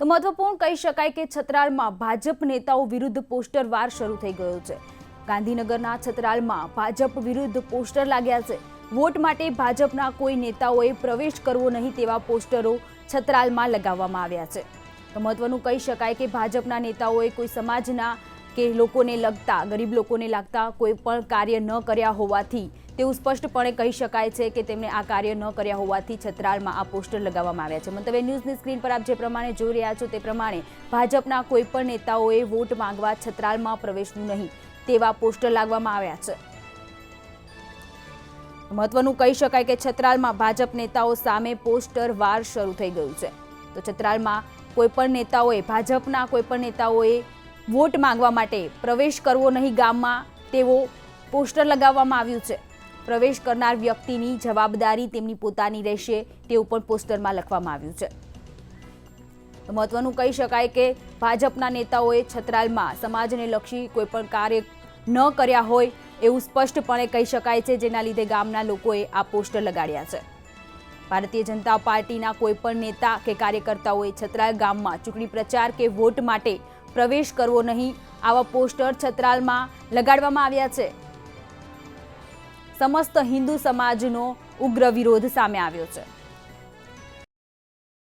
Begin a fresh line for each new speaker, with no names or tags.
તો મહત્વપૂર્ણ કહી શકાય કે છતરાલમાં ભાજપ નેતાઓ વિરુદ્ધ પોસ્ટર વાર શરૂ થઈ ગયો છે। ગાંધીનગરના છતરાલમાં ભાજપ વિરુદ્ધ પોસ્ટર લાગ્યા છે। વોટ માટે ભાજપના કોઈ નેતાઓએ પ્રવેશ કરવો નહીં તેવા પોસ્ટરો છતરાલમાં લગાવવામાં આવ્યા છે। તો મહત્વનું કહી શકાય કે ભાજપના નેતાઓએ કોઈ સમાજના કે લોકોને લગતા ગરીબ લોકોને લાગતા કોઈ પણ કાર્ય ન કર્યા હોવાથી તેવું સ્પષ્ટપણે કહી શકાય છે કે તેમણે આ કાર્ય ન કર્યા હોવાથી છતરાલમાં આ પોસ્ટર લગાવવામાં આવ્યા છે। મંતવ્ય ન્યૂઝની સ્ક્રીન પર આપ જે પ્રમાણે જોઈ રહ્યા છો તે પ્રમાણે ભાજપના કોઈ પણ નેતાઓએ વોટ માંગવા છતરાલમાં પ્રવેશવું નહીં તેવા પોસ્ટર લાગવામાં આવ્યા છે। મહત્વનું કહી શકાય કે છતરાલમાં ભાજપ નેતાઓ સામે પોસ્ટર વાર શરૂ થઈ ગયું છે। તો છતરાલમાં કોઈ પણ નેતાઓએ ભાજપના કોઈ પણ નેતાઓએ વોટ માંગવા માટે પ્રવેશ કરવો નહીં ગામમાં તેવો પોસ્ટર લગાવવામાં આવ્યું છે। પ્રવેશ કરનાર વ્યક્તિની જવાબદારી તેમની પોતાની રહેશે તેવું પણ પોસ્ટરમાં લખવામાં આવ્યું છે। તો મહત્વનું કહી શકાય કે ભાજપના નેતાઓએ છતરાલમાં સમાજને લક્ષી કોઈ પણ કાર્ય ન કર્યા હોય એવું સ્પષ્ટપણે કહી શકાય છે, જેના લીધે ગામના લોકોએ આ પોસ્ટર લગાડ્યા છે। ભારતીય જનતા પાર્ટીના કોઈ પણ નેતા કે કાર્યકર્તાઓએ છતરાલ ગામમાં ચૂંટણી પ્રચાર કે વોટ માટે પ્રવેશ કરવો નહીં આવા પોસ્ટર છતરાલમાં લગાડવામાં આવ્યા છે। સમસ્ત હિન્દુ સમાજનો ઉગ્ર વિરોધ સામે આવ્યો છે।